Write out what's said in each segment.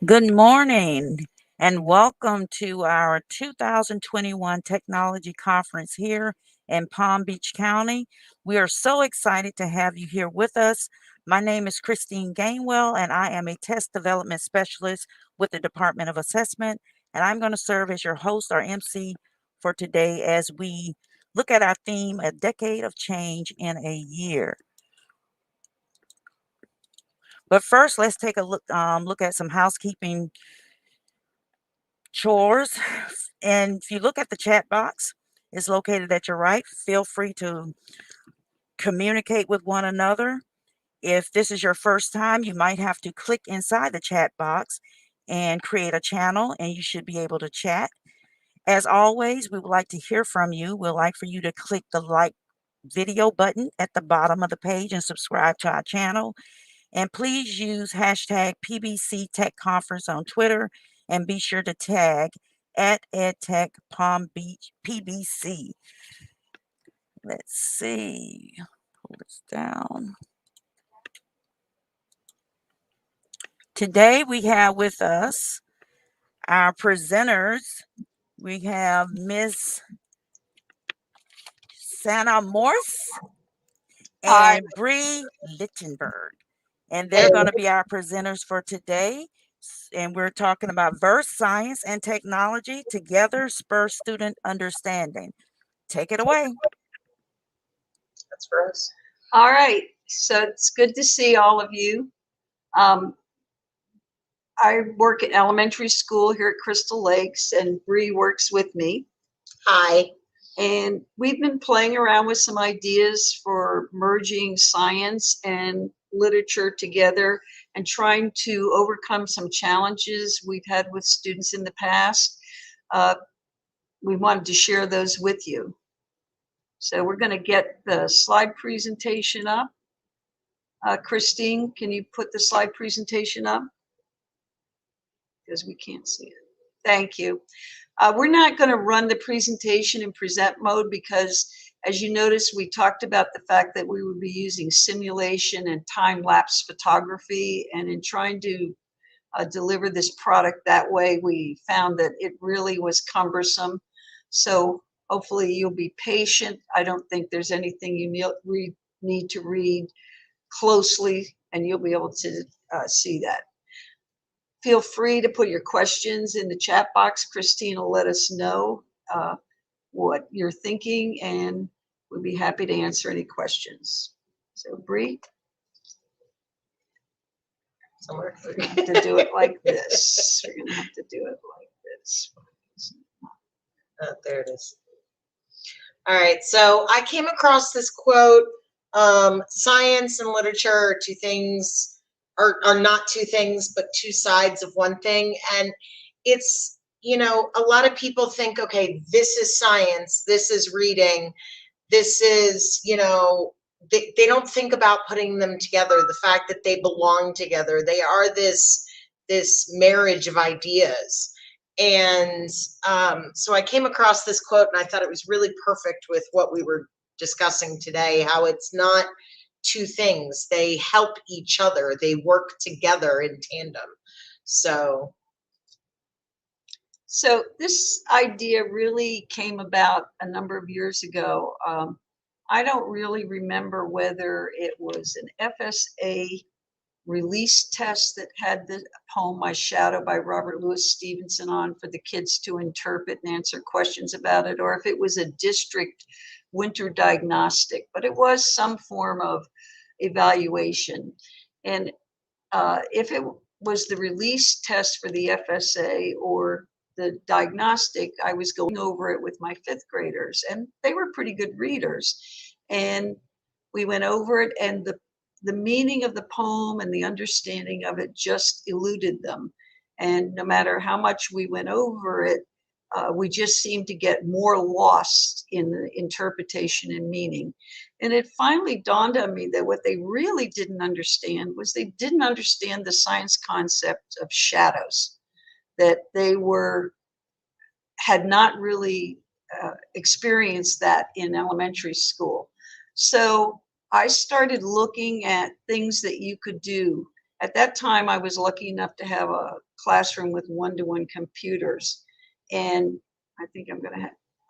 Good morning and welcome to our 2021 Technology Conference here in Palm Beach County. We are so excited to have you here with us. My name is Christine Gainwell and I am a test development specialist with the Department of Assessment, and I'm going to serve as your host or MC for today as we look at our theme, A Decade of Change in a Year. But first, let's take a look at some housekeeping chores. And if you look at the chat box, it's located at your right. Feel free to communicate with one another. If this is your first time, you might have to click inside the chat box and create a channel, and you should be able to chat. As always, we would like to hear from you. We'd like for you to click the like video button at the bottom of the page and subscribe to our channel. And please use hashtag PBC Tech Conference on Twitter and be sure to tag at EdTech Palm Beach PBC. Let's see, pull this down. Today we have with us our presenters. We have Ms. Sanna Morse and Bree Lichtenberg. And they're going to be our presenters for today. And we're talking about verse, science, and technology together, Spur student understanding. Take it away. That's for us. All right. So it's good to see all of you. I work at elementary school here at Crystal Lakes, and Bree works with me. Hi. And we've been playing around with some ideas for merging science and literature together and trying to overcome some challenges we've had with students in the past. We wanted to share those with you. So we're going to get the slide presentation up. Christine, can you put the slide presentation up? Because we can't see it. Thank you. We're not going to run the presentation in present mode because, as you notice, we talked about the fact that we would be using simulation and time-lapse photography, and in trying to deliver this product that way, we found that it really was cumbersome. So hopefully you'll be patient. I don't think there's anything you need to read closely, and you'll be able to see that. Feel free to put your questions in the chat box. Christine will let us know what you're thinking, and we'll be happy to answer any questions. So, Bree? Somewhere. We're going to have to do it like this. We're going to have to do it like this. There it is. All right. So I came across this quote, science and literature are two things, are not two things, but two sides of one thing. And it's, you know, a lot of people think, okay, this is science, this is reading, this is, you know, they don't think about putting them together, the fact that they belong together. They are this marriage of ideas. And so I came across this quote and I thought it was really perfect with what we were discussing today, how it's not two things. They help each other. They work together in tandem. So this idea really came about a number of years ago. I don't really remember whether it was an FSA release test that had the poem My Shadow by Robert Louis Stevenson on for the kids to interpret and answer questions about it, or if it was a district winter diagnostic, but it was some form of evaluation. And if it was the release test for the FSA or the diagnostic, I was going over it with my fifth graders, and they were pretty good readers. And we went over it, and the meaning of the poem and the understanding of it just eluded them. And no matter how much we went over it, we just seemed to get more lost in the interpretation and meaning. And it finally dawned on me that what they really didn't understand was they didn't understand the science concept of shadows, that they had not really experienced that in elementary school. So I started looking at things that you could do At that time, I was lucky enough to have a classroom with one-to-one computers. And I think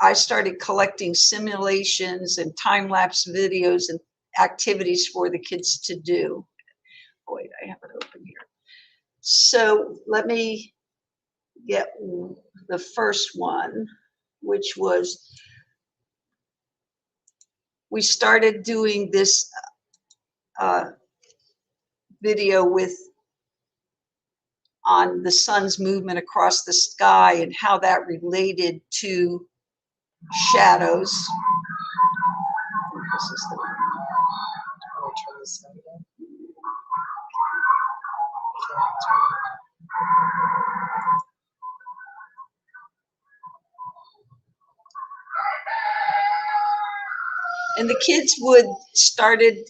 I started collecting simulations and time-lapse videos and activities for the kids to do. Oh, wait, I have it open here. So let me get the first one, which was, we started doing this video on the sun's movement across the sky and how that related to shadows. This is the one. I'll turn this on again. And the kids started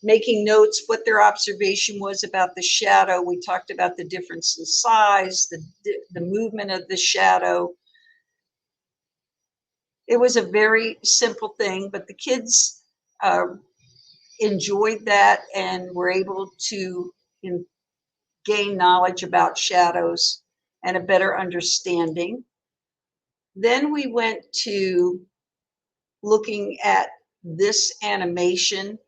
making notes what their observation was about the shadow. We talked about the difference in size, the movement of the shadow. It was a very simple thing, but the kids enjoyed that and were able to gain knowledge about shadows and a better understanding. Then we went to looking at this animation,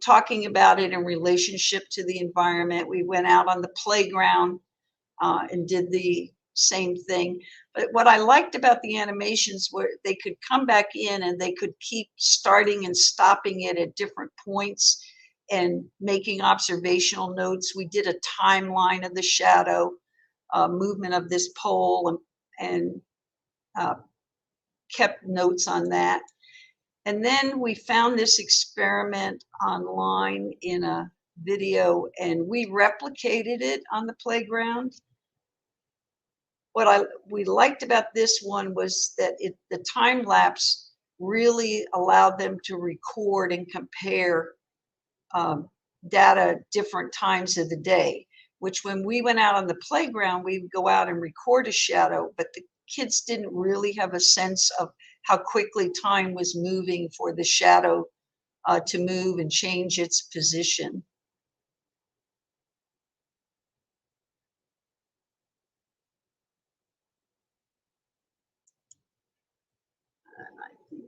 talking about it in relationship to the environment. We went out on the playground and did the same thing. But what I liked about the animations were they could come back in and they could keep starting and stopping it at different points and making observational notes. We did a timeline of the shadow movement of this pole and kept notes on that. And then we found this experiment online in a video and we replicated it on the playground. What we liked about this one was that the time lapse really allowed them to record and compare data at different times of the day, which when we went out on the playground, we would go out and record a shadow, but the kids didn't really have a sense of how quickly time was moving for the shadow to move and change its position.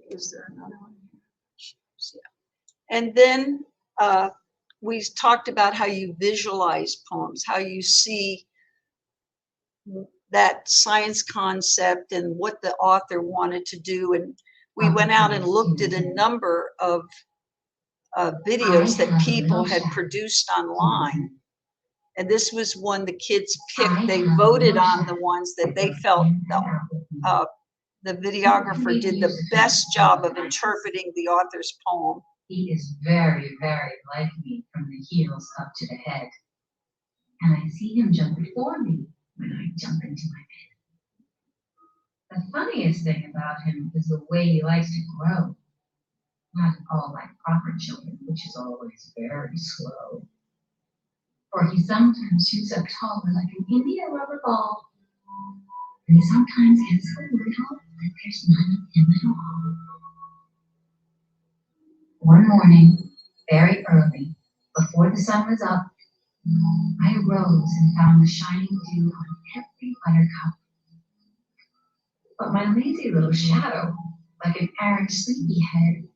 Is there another one? Yeah. And then we talked about how you visualize poems, how you see that science concept and what the author wanted to do. And we went out and looked at a number of videos that people had produced online. And this was one the kids picked. They voted on the ones that they felt the videographer did the best job of interpreting the author's poem. He is very, very like me from the heels up to the head. And I see him jump before me when I jump into my bed. The funniest thing about him is the way he likes to grow. Not at all like proper children, which is always very slow. For he sometimes shoots up taller like an India rubber ball. And he sometimes gets so little that there's none of him at all. One morning, very early, before the sun was up, I arose and found the shining dew on every buttercup. But my lazy little shadow, like an errant sleepyhead,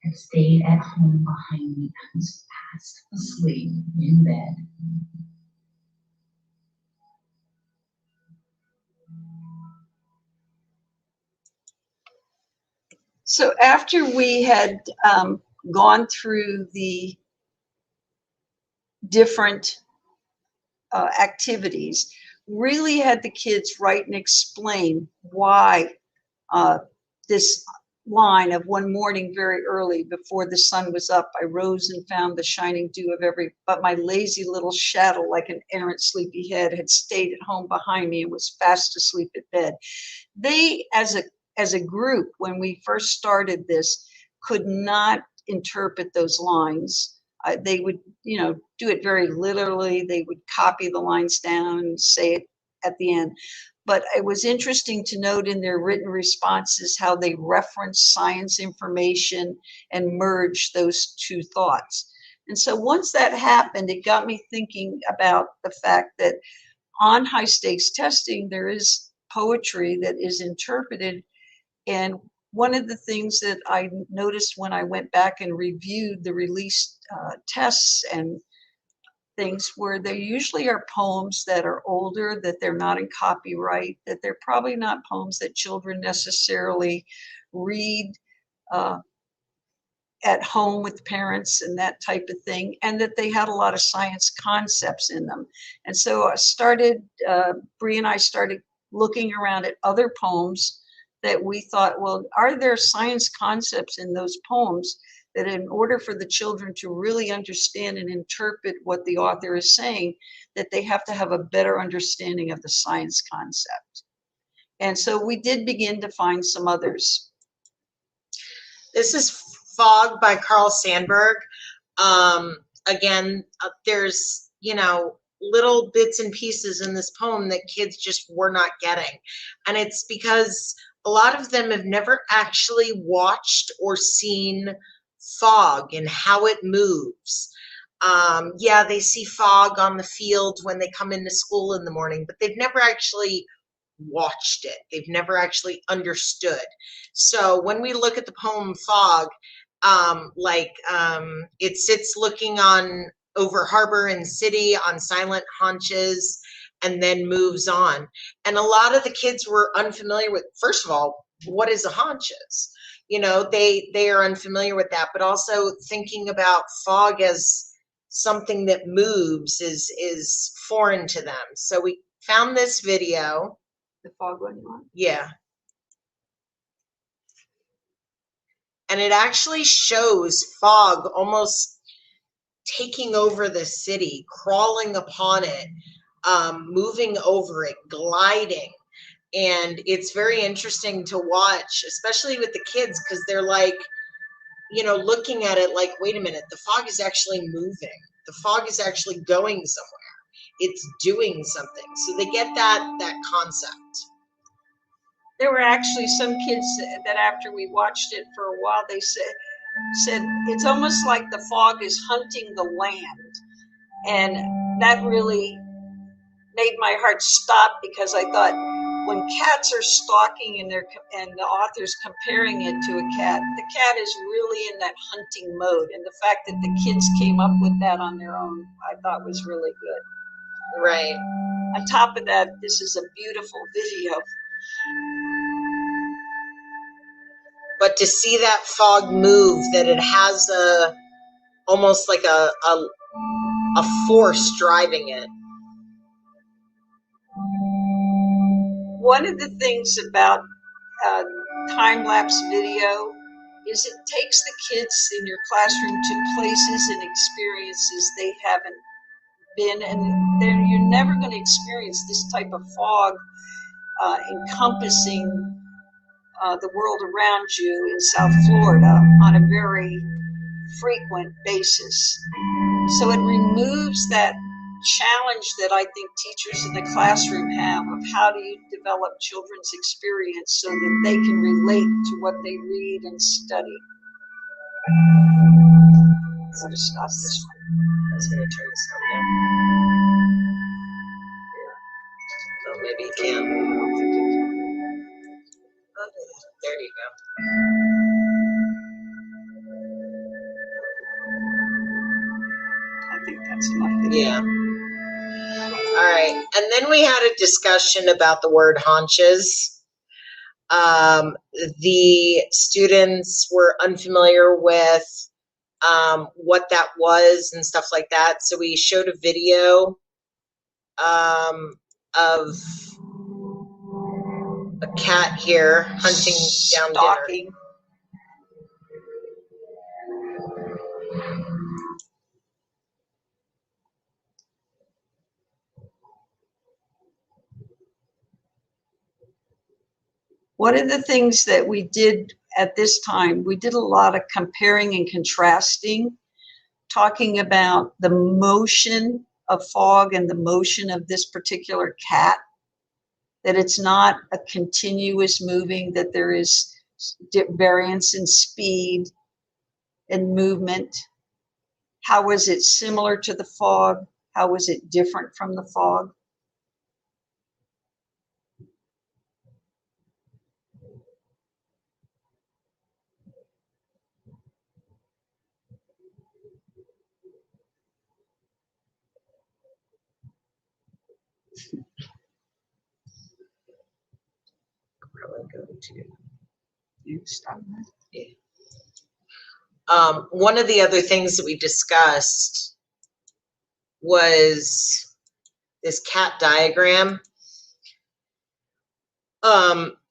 had stayed at home behind me and was fast asleep in bed. So after we had gone through the different activities, really had the kids write and explain why this line of one morning very early before the sun was up, I rose and found the shining dew of but my lazy little shadow like an errant sleepyhead had stayed at home behind me and was fast asleep at bed. They, as a group, when we first started this, could not interpret those lines. They would, do it very literally. They would copy the lines down and say it at the end. But it was interesting to note in their written responses how they referenced science information and merged those two thoughts. And so once that happened, it got me thinking about the fact that on high stakes testing, there is poetry that is interpreted. And one of the things that I noticed when I went back and reviewed the released tests and things, where they usually are poems that are older, that they're not in copyright, that they're probably not poems that children necessarily read at home with parents and that type of thing, and that they had a lot of science concepts in them. And so I started, Bree and I started looking around at other poems that we thought, well, are there science concepts in those poems that in order for the children to really understand and interpret what the author is saying, that they have to have a better understanding of the science concept? And so we did begin to find some others. This is Fog by Carl Sandburg. Again, there's, you know, little bits and pieces in this poem that kids just were not getting. And it's because a lot of them have never actually watched or seen fog and how it moves. Yeah, they see fog on the field when they come into school in the morning, but they've never actually watched it. They've never actually understood. So when we look at the poem Fog, it sits looking on over harbor and city on silent haunches and then moves on. And a lot of the kids were unfamiliar with, first of all, what is a haunches? You know, they are unfamiliar with that, but also thinking about fog as something that moves is foreign to them. So we found this video. The fog one you want? Yeah. And it actually shows fog almost taking over the city, crawling upon it, moving over it, gliding. And it's very interesting to watch, especially with the kids, because they're like, you know, looking at it like, wait a minute, the fog is actually moving. The fog is actually going somewhere. It's doing something. So they get that concept. There were actually some kids that after we watched it for a while, they said it's almost like the fog is hunting the land. And that really made my heart stop, because I thought, when cats are stalking and the author's comparing it to a cat, the cat is really in that hunting mode. And the fact that the kids came up with that on their own, I thought was really good. Right. On top of that, this is a beautiful video. But to see that fog move, that it has almost like a force driving it. One of the things about time-lapse video is it takes the kids in your classroom to places and experiences they haven't been, and you're never going to experience this type of fog encompassing the world around you in South Florida on a very frequent basis. So it removes that challenge that I think teachers in the classroom have of how do you develop children's experience so that they can relate to what they read and study. So to stop this one. I was going to turn this on down. Oh, maybe you can. Oh, there you go. I think that's enough. Yeah. All right. And then we had a discussion about the word haunches. The students were unfamiliar with what that was and stuff like that. So we showed a video of a cat here hunting down Stalking. dinner. One of the things that we did at this time, we did a lot of comparing and contrasting, talking about the motion of fog and the motion of this particular cat, that it's not a continuous moving, that there is variance in speed and movement. How was it similar to the fog? How was it different from the fog? Really go to. You stop that. One of the other things that we discussed was this cat diagram.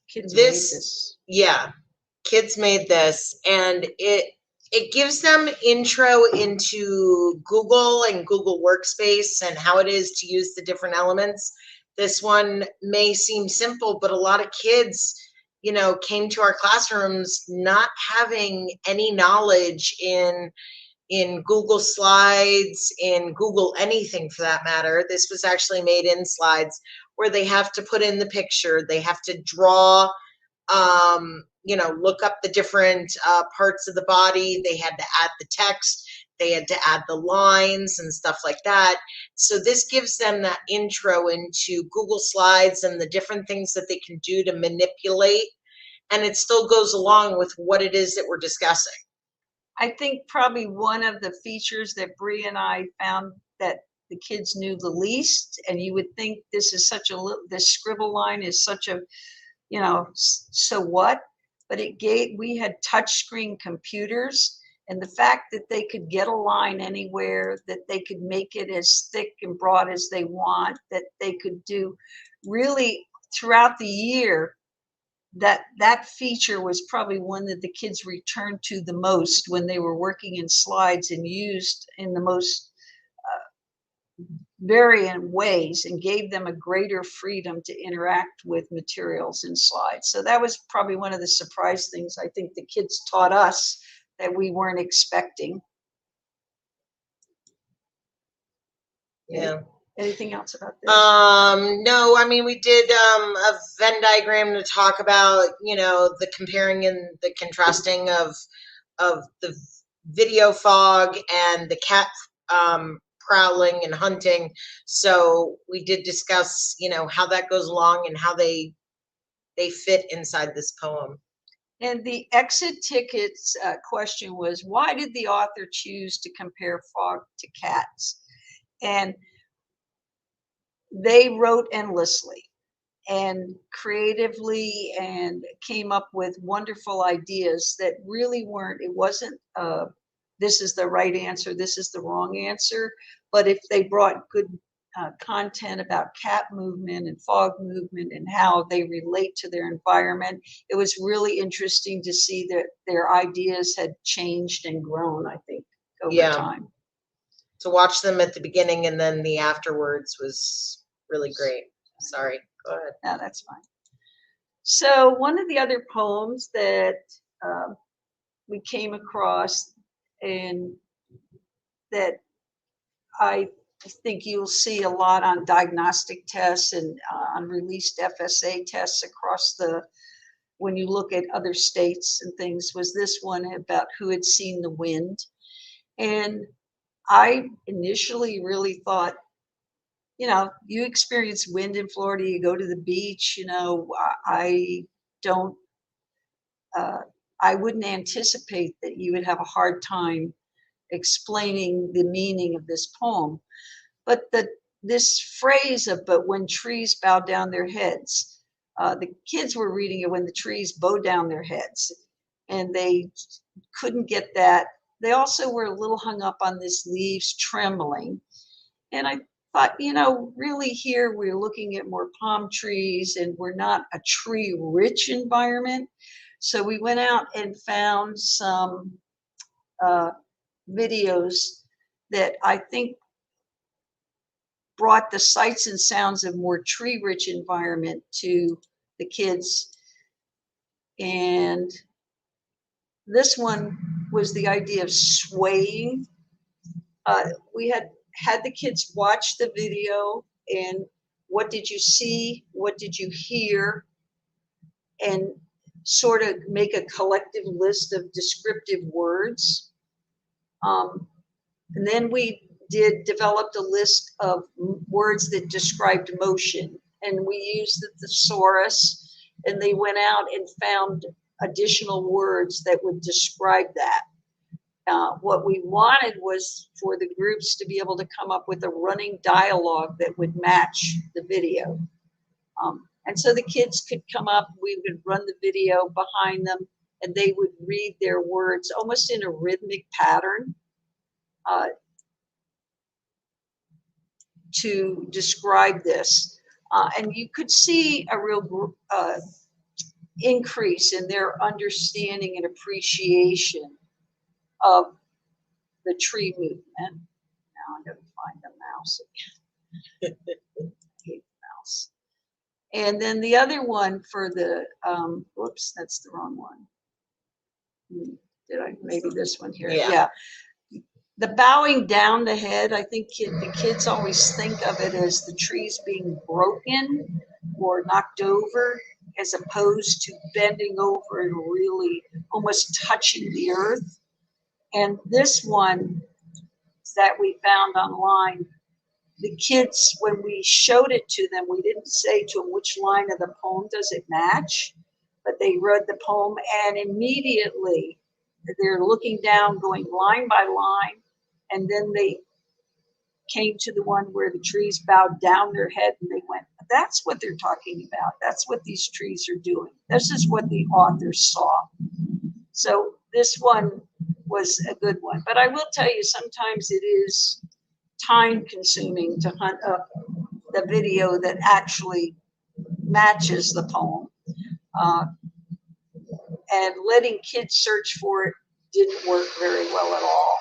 Kids made This, this. yeah, kids made this, and it gives them intro into Google and Google Workspace and how it is to use the different elements. This one may seem simple, but a lot of kids, you know, came to our classrooms not having any knowledge in Google Slides, in Google anything for that matter. This was actually made in Slides where they have to put in the picture, they have to draw, you know, look up the different parts of the body. They had to add the text, they had to add the lines and stuff like that. So this gives them that intro into Google Slides and the different things that they can do to manipulate. And it still goes along with what it is that we're discussing. I think probably one of the features that Bree and I found that the kids knew the least, and you would think this is such a little, this scribble line is such a, you know, so what? But we had touchscreen computers, and the fact that they could get a line anywhere, that they could make it as thick and broad as they want, that they could do really throughout the year, that feature was probably one that the kids returned to the most when they were working in Slides and used in the most varying ways, and gave them a greater freedom to interact with materials in Slides. So that was probably one of the surprise things I think the kids taught us that we weren't expecting. Yeah. Anything else about this? No, I mean, we did a Venn diagram to talk about, you know, the comparing and the contrasting of the video fog and the cat prowling and hunting. So we did discuss, you know, how that goes along and how they fit inside this poem. And the exit tickets question was, why did the author choose to compare fog to cats? And they wrote endlessly and creatively and came up with wonderful ideas that really weren't, it wasn't, this is the right answer, this is the wrong answer. But if they brought good content about cat movement and fog movement and how they relate to their environment, it was really interesting to see that their ideas had changed and grown, I think, over time. To watch them at the beginning and then the afterwards was really great. Sorry, go ahead. No, that's fine. So one of the other poems that we came across and that I think you'll see a lot on diagnostic tests and on released FSA tests across when you look at other states and things, was this one about who had seen the wind. And I initially really thought, you know, you experience wind in Florida, you go to the beach, you know, I wouldn't anticipate that you would have a hard time explaining the meaning of this poem. But this phrase of, but when trees bow down their heads, the kids were reading it when the trees bow down their heads, and they couldn't get that. They also were a little hung up on this leaves trembling. And I thought, you know, really here we're looking at more palm trees and we're not a tree rich environment. So we went out and found some videos that I think brought the sights and sounds of more tree rich environment to the kids. And this one was the idea of swaying. We had the kids watch the video, and what did you see? What did you hear? And sort of make a collective list of descriptive words. And then we developed a list of words that described motion. And we used the thesaurus, and they went out and found additional words that would describe that. What we wanted was for the groups to be able to come up with a running dialogue that would match the video. And so the kids could come up, we would run the video behind them, and they would read their words almost in a rhythmic pattern to describe this. And you could see a real increase in their understanding and appreciation of the tree movement. Now I'm going to find the mouse again. I hate the mouse. And then the other one for the, whoops, that's the wrong one. Did I, maybe this one here? Yeah. The bowing down the head, I think the kids always think of it as the trees being broken or knocked over, as opposed to bending over and really almost touching the earth. And this one that we found online, the kids, when we showed it to them, we didn't say to them which line of the poem does it match, but they read the poem and immediately they're looking down, going line by line, and then they came to the one where the trees bowed down their head and they went, that's what they're talking about. That's what these trees are doing. This is what the author saw. So this one was a good one. But I will tell you, sometimes it is time consuming to hunt up the video that actually matches the poem. And letting kids search for it didn't work very well at all.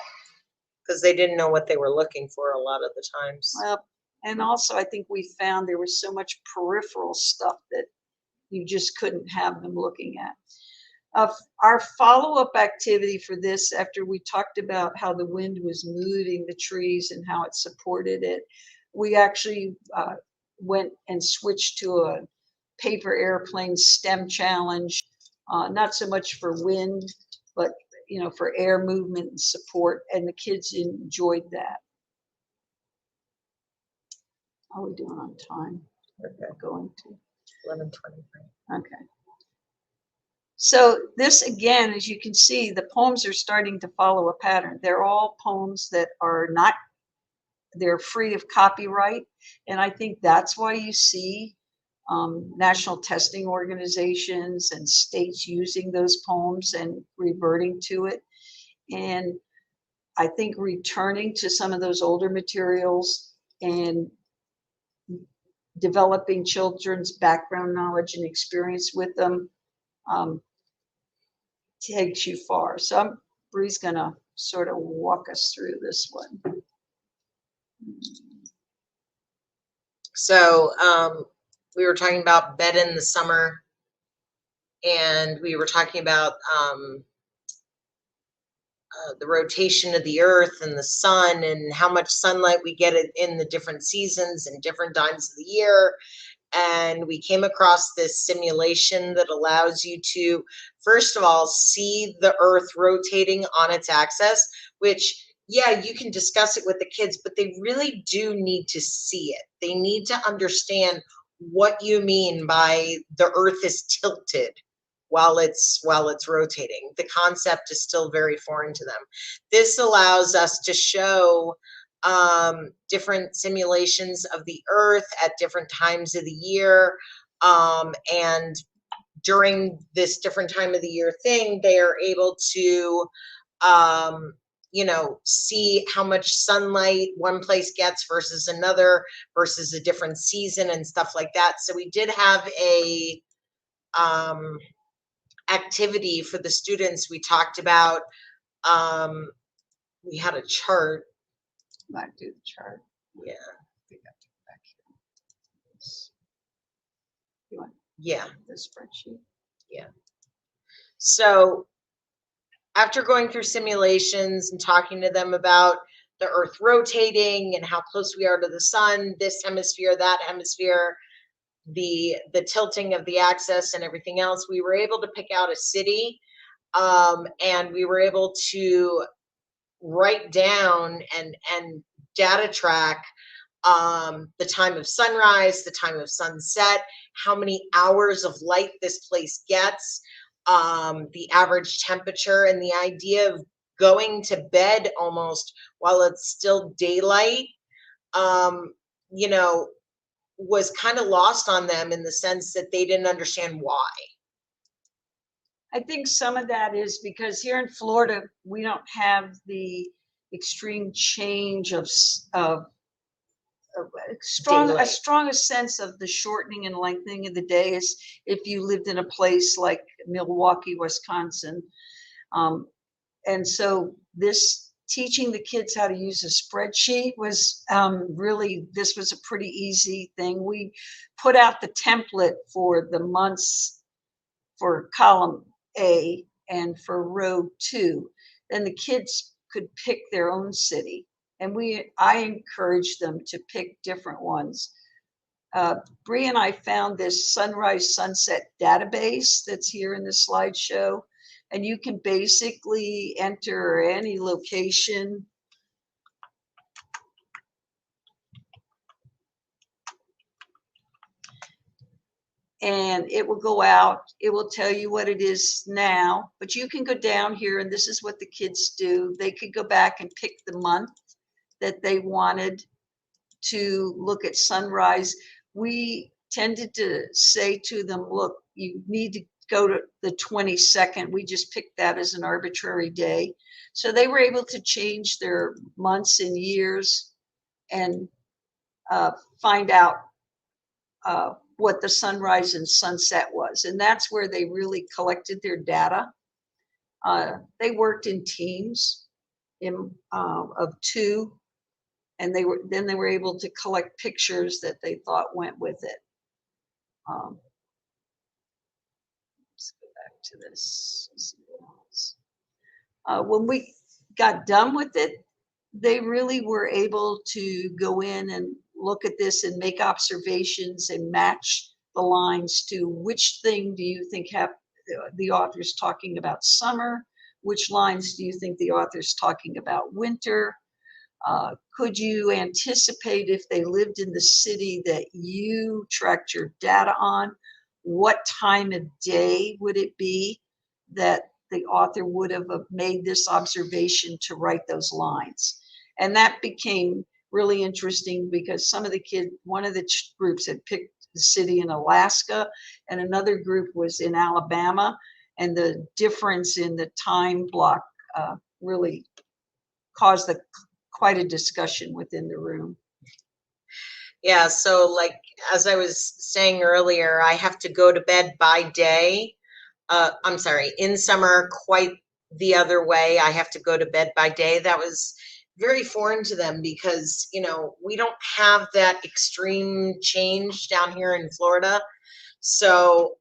Because they didn't know what they were looking for a lot of the times. Well, and also I think we found there was so much peripheral stuff that you just couldn't have them looking at. Our follow-up activity for this, after we talked about how the wind was moving the trees and how it supported it, we actually went and switched to a paper airplane STEM challenge, not so much for wind, but for air movement and support, and the kids enjoyed that. How are we doing on time? Okay. Going to 11:23. okay. So this, again, as you can see, the poems are starting to follow a pattern. They're all poems that are not, they're free of copyright. And I think that's why you see national testing organizations and states using those poems and reverting to it. And I think returning to some of those older materials and developing children's background knowledge and experience with them takes you far. So Bree's gonna sort of walk us through this one. So we were talking about bed in the summer, and we were talking about the rotation of the earth and the sun and how much sunlight we get in the different seasons and different times of the year. And we came across this simulation that allows you to, first of all, see the earth rotating on its axis, which, yeah, you can discuss it with the kids, but they really do need to see it. They need to understand what you mean by the earth is tilted while it's rotating. The concept is still very foreign to them. This allows us to show different simulations of the earth at different times of the year, and during this different time of the year thing, they are able to see how much sunlight one place gets versus another, versus a different season and stuff like that. So we did have a activity for the students. We talked about, we had a chart. Might do the chart. Yeah. I think I have to go back here. You want Yeah. the spreadsheet? Yeah. So after going through simulations and talking to them about the earth rotating and how close we are to the sun, this hemisphere, that hemisphere, the tilting of the axis and everything else, we were able to pick out a city, and we were able to write down and data track the time of sunrise, the time of sunset, how many hours of light this place gets, the average temperature, and the idea of going to bed almost while it's still daylight, you know, was kind of lost on them in the sense that they didn't understand why. I think some of that is because here in Florida, we don't have the extreme change of Daylight. as strong a sense of the shortening and lengthening of the day as if you lived in a place like Milwaukee, Wisconsin. And so this teaching the kids how to use a spreadsheet was really, this was a pretty easy thing. We put out the template for the months for column A and for row 2. Then the kids could pick their own city. And I encouraged them to pick different ones. Bree and I found this sunrise sunset database that's here in the slideshow. And you can basically enter any location. And it will go out, it will tell you what it is now, but you can go down here and this is what the kids do. They could go back and pick the month that they wanted to look at sunrise. We tended to say to them, look, you need to go to the 22nd. We just picked that as an arbitrary day. So they were able to change their months and years and find out what the sunrise and sunset was. And that's where they really collected their data. They worked in teams of 2. And they were able to collect pictures that they thought went with it. Let's go back to this. When we got done with it, they really were able to go in and look at this and make observations and match the lines to which thing do you think the author's talking about summer, which lines do you think the author's talking about winter. Could you anticipate if they lived in the city that you tracked your data on, what time of day would it be that the author would have made this observation to write those lines? And that became really interesting because some of the kids, one of the groups had picked the city in Alaska and another group was in Alabama. And the difference in the time block really caused quite a discussion within the room. Yeah, so like as I was saying earlier, I have to go to bed by day. I'm sorry, in summer, quite the other way. I have to go to bed by day. That was very foreign to them because, you know, we don't have that extreme change down here in Florida. So,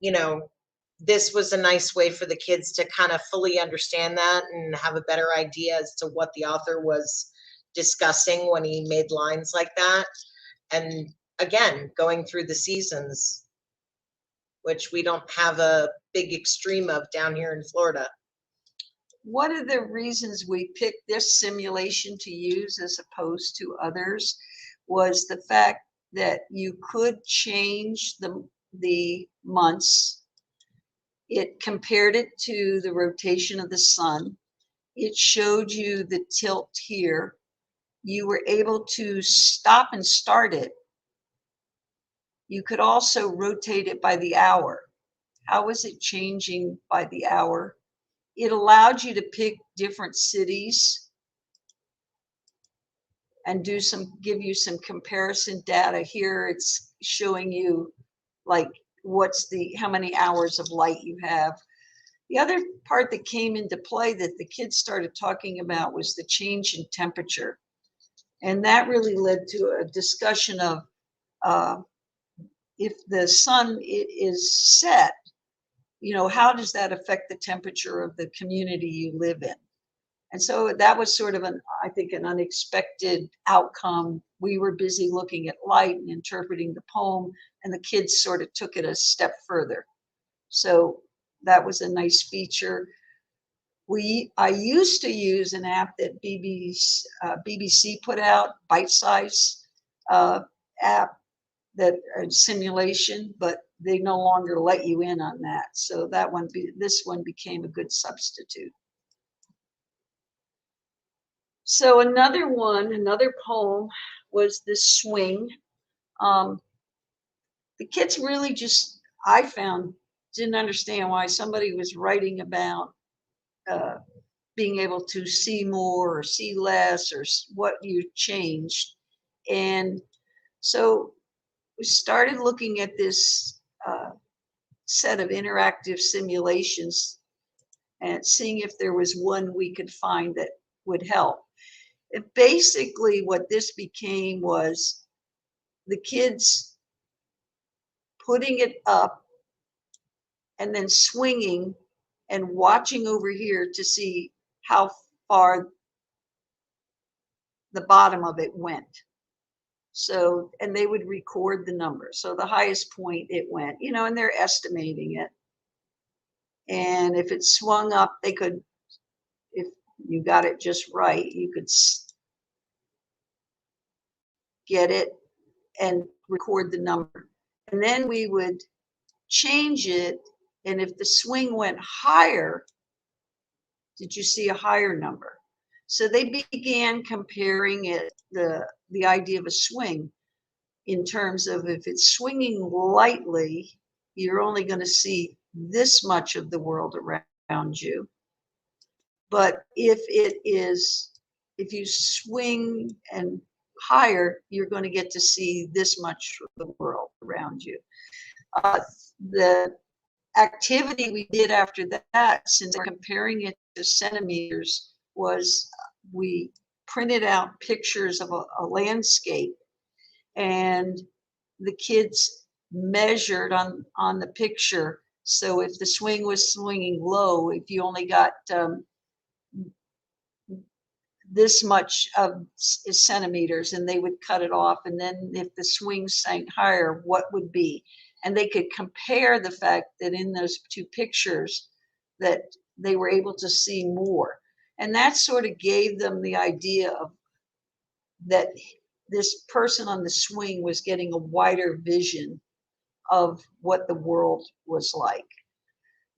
you know, this was a nice way for the kids to kind of fully understand that and have a better idea as to what the author was discussing when he made lines like that. And again, going through the seasons, which we don't have a big extreme of down here in Florida. One of the reasons we picked this simulation to use as opposed to others was the fact that you could change the months. It compared it to the rotation of the sun. It showed you the tilt here. You were able to stop and start it. You could also rotate it by the hour. How was it changing by the hour? It allowed you to pick different cities and give you some comparison data. Here it's showing you like how many hours of light you have. The other part that came into play that the kids started talking about was the change in temperature. And that really led to a discussion of if the sun is set, you know, how does that affect the temperature of the community you live in? And so that was sort of I think an unexpected outcome. We were busy looking at light and interpreting the poem, and the kids sort of took it a step further. So that was a nice feature. I used to use an app that BBC put out, bite-size app, that simulation, but they no longer let you in on that. So this one became a good substitute. So another poem was this swing. The kids really just, I found, didn't understand why somebody was writing about being able to see more or see less, or what you changed. And so we started looking at this set of interactive simulations and seeing if there was one we could find that would help. Basically, what this became was the kids putting it up and then swinging and watching over here to see how far the bottom of it went. So, and they would record the number. So the highest point it went, and they're estimating it. And if it swung up, they could, if you got it just right, you could get it and record the number. And then we would change it. And if the swing went higher, did you see a higher number? So they began comparing it, the idea of a swing, in terms of if it's swinging lightly, you're only going to see this much of the world around you. But if you swing and higher, you're going to get to see this much of the world around you. The activity we did after that, since we're comparing it to centimeters, was we printed out pictures of a landscape, and the kids measured on the picture. So if the swing was swinging low, if you only got this much of centimeters, and they would cut it off. And then if the swing sank higher, what would be? And they could compare the fact that in those two pictures that they were able to see more. And that sort of gave them the idea of that this person on the swing was getting a wider vision of what the world was like.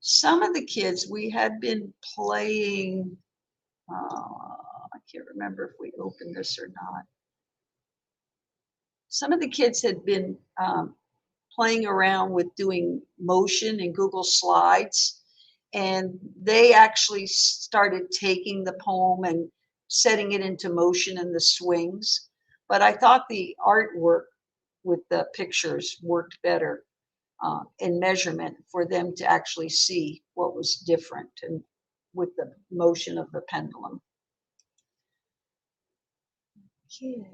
Some of the kids, we had been playing, I can't remember if we opened this or not. Some of the kids had been playing around with doing motion in Google Slides, and they actually started taking the poem and setting it into motion in the swings. But I thought the artwork with the pictures worked better in measurement for them to actually see what was different and with the motion of the pendulum. Okay.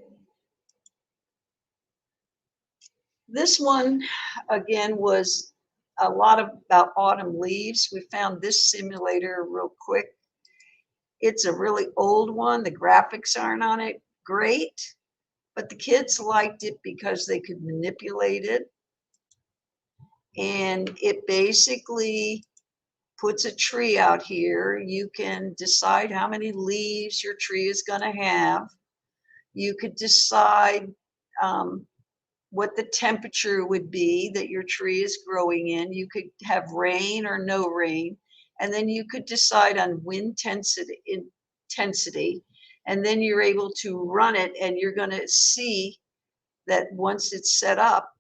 This one, again, was a lot about autumn leaves. We found this simulator real quick. It's a really old one. The graphics aren't on it great, but the kids liked it because they could manipulate it. And it basically puts a tree out here. You can decide how many leaves your tree is going to have. You could decide what the temperature would be that your tree is growing in. You could have rain or no rain. And then you could decide on wind intensity. And then you're able to run it, and you're going to see that once it's set up,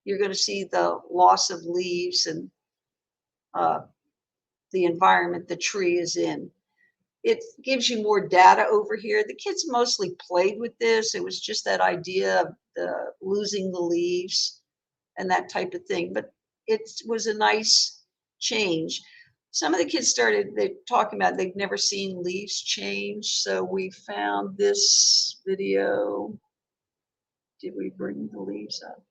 you're going to see the loss of leaves and the environment the tree is in. It gives you more data over here. The kids mostly played with this. It was just that idea of losing the leaves and that type of thing. But it was a nice change. Some of the kids they're talking about they've never seen leaves change. So we found this video. Did we bring the leaves up?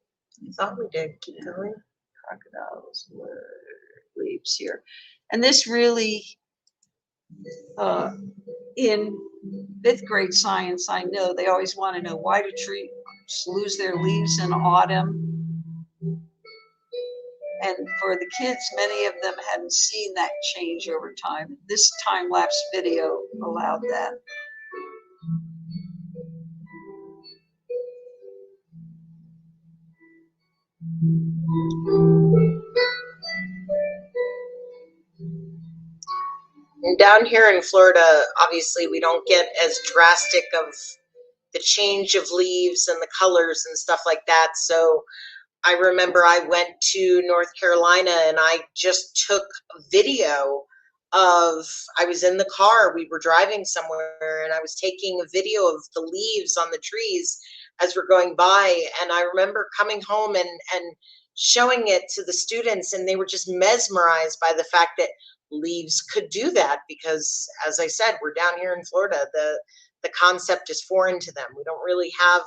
I thought we did. Keep going. Crocodiles, leaves here. And this really, in 5th grade science, I know they always want to know, why do trees lose their leaves in autumn? And for the kids, many of them hadn't seen that change over time. This time-lapse video allowed that. And down here in Florida, obviously, we don't get as drastic of the change of leaves and the colors and stuff like that. So I remember I went to North Carolina and I just took a video of, I was in the car, we were driving somewhere, and I was taking a video of the leaves on the trees as we're going by. And I remember coming home and showing it to the students, and they were just mesmerized by the fact that leaves could do that, because as I said, we're down here in Florida. The concept is foreign to them. We don't really have,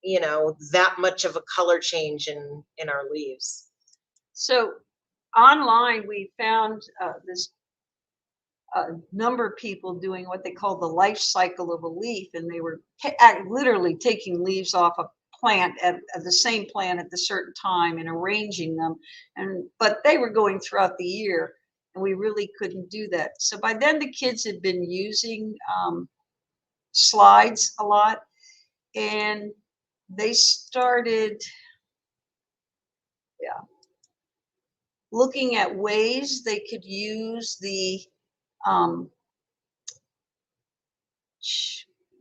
you know, that much of a color change in our leaves. So online, we found this number of people doing what they call the life cycle of a leaf, and they were literally taking leaves off a plant at the same plant at the certain time and arranging them, but they were going throughout the year, and we really couldn't do that. So by then the kids had been using slides a lot, and they started looking at ways they could use the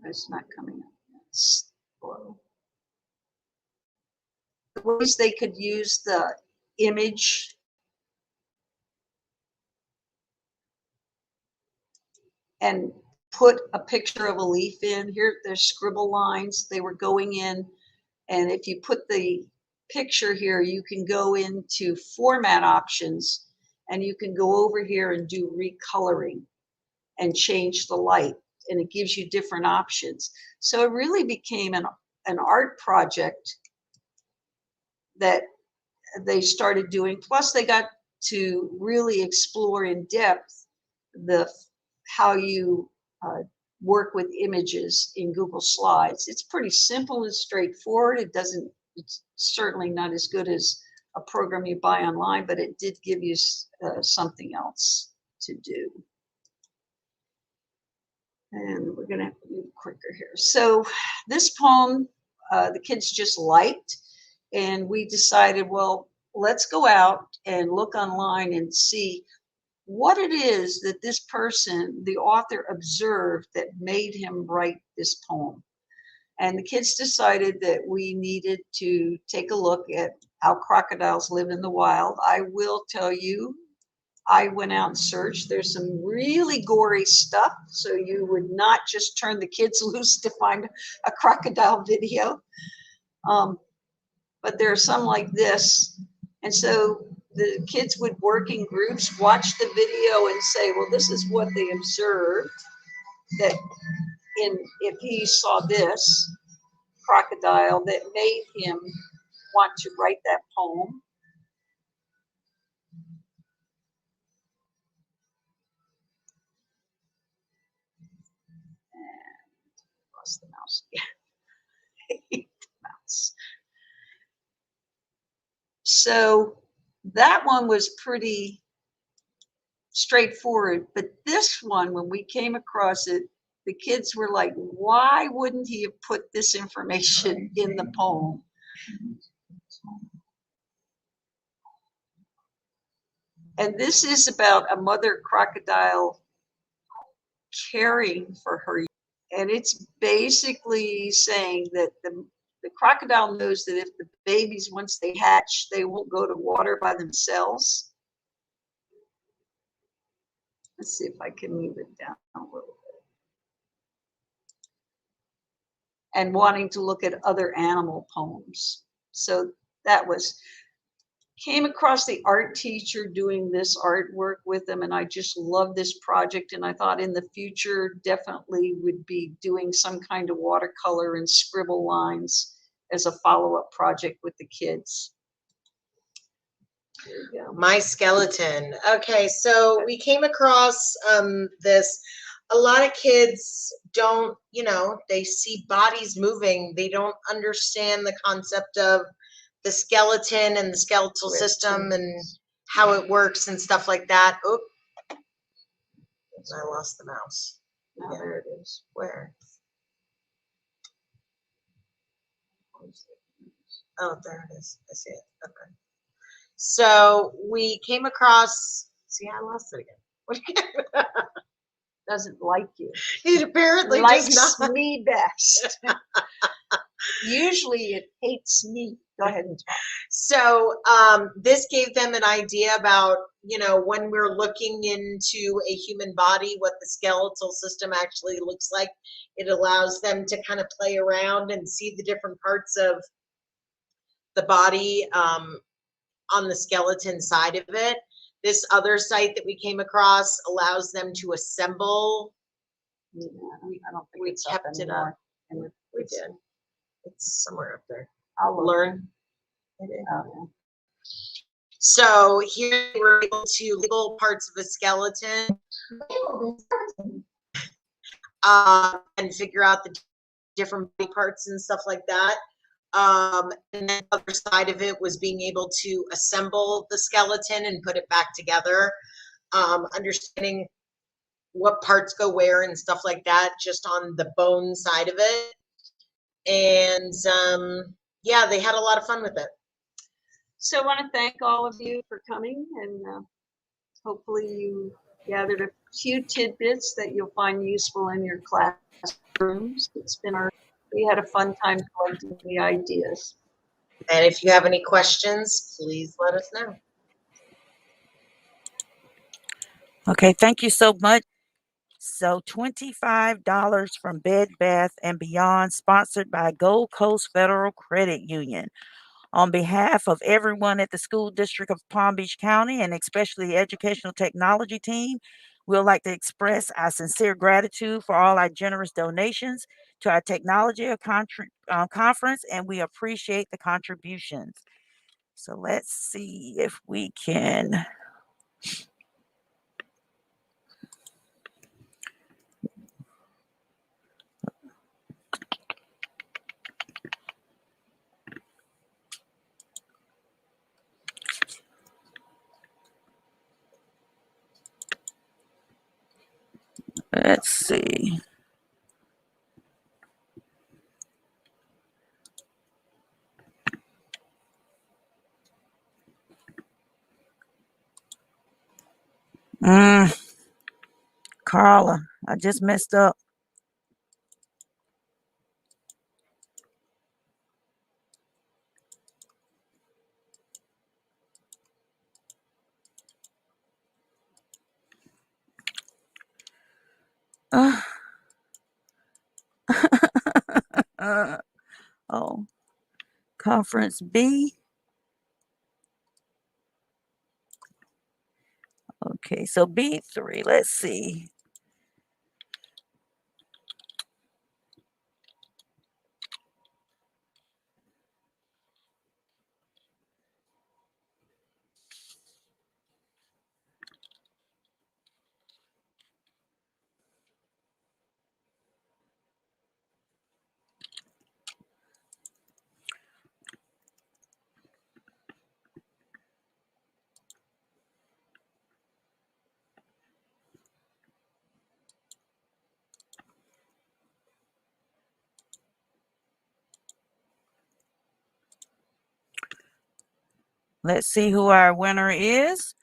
it's not coming up. It's slow. The ways they could use the image and put a picture of a leaf in. Here, there's scribble lines. They were going in, and if you put the picture here, you can go into format options, and you can go over here and do recoloring and change the light, and it gives you different options. So it really became an art project that they started doing. Plus they got to really explore in depth how you work with images in Google Slides. It's pretty simple and straightforward. It's certainly not as good as a program you buy online, but it did give you something else to do. And we're gonna have to move quicker here. So this poem, the kids just liked, and we decided, well, let's go out and look online and see what it is that this person, the author, observed that made him write this poem. And the kids decided that we needed to take a look at how crocodiles live in the wild. I will tell you, I went out and searched. There's some really gory stuff, so you would not just turn the kids loose to find a crocodile video. But there are some like this. And so the kids would work in groups, watch the video and say, well, this is what they observed, that if he saw this crocodile that made him want to write that poem. And lost the mouse. I hate the mouse. So that one was pretty straightforward, but this one, when we came across it, the kids were like, why wouldn't he have put this information in the poem? And this is about a mother crocodile caring for her. And it's basically saying that the crocodile knows that if the babies, once they hatch, they won't go to water by themselves. Let's see if I can move it down a little bit. And wanting to look at other animal poems. So that came across the art teacher doing this artwork with them, and I just love this project, and I thought in the future definitely would be doing some kind of watercolor and scribble lines as a follow-up project with the kids. There you go. My skeleton. Okay, so we came across this. A lot of kids don't, you know, they see bodies moving. They don't understand the concept of the skeleton and the skeletal system and how it works and stuff like that. Oh, I lost the mouse. Now Yeah. there it is. Where? Oh, there it is. I see it. Okay. So we came across, see, I lost it again. Doesn't like you. It apparently Likes does not. me best. Usually it hates me. Go ahead and talk. So this gave them an idea about, you know, when we're looking into a human body, what the skeletal system actually looks like. It allows them to kind of play around and see the different parts of the body on the skeleton side of it. This other site that we came across allows them to assemble. Yeah, I don't think We it's up kept it anymore. up. We did. It's somewhere up there. I'll look. Learn. Oh, yeah. So here we're able to label parts of a skeleton and figure out the different body parts and stuff like that. And then the other side of it was being able to assemble the skeleton and put it back together. Understanding what parts go where and stuff like that, just on the bone side of it. And yeah, they had a lot of fun with it. So I want to thank all of you for coming, and hopefully you gathered a few tidbits that you'll find useful in your classrooms. We had a fun time collecting the ideas. And if you have any questions, please let us know. Okay, thank you so much. So $25 from Bed Bath and Beyond, sponsored by Gold Coast Federal Credit Union. On behalf of everyone at the School District of Palm Beach County, and especially the Educational Technology team, we'd like to express our sincere gratitude for all our generous donations to our technology conference, and we appreciate the contributions. So let's see if we can. Let's see. Carla, I just messed up. Uh, oh, conference B. Okay, so B3, let's see. Let's see who our winner is.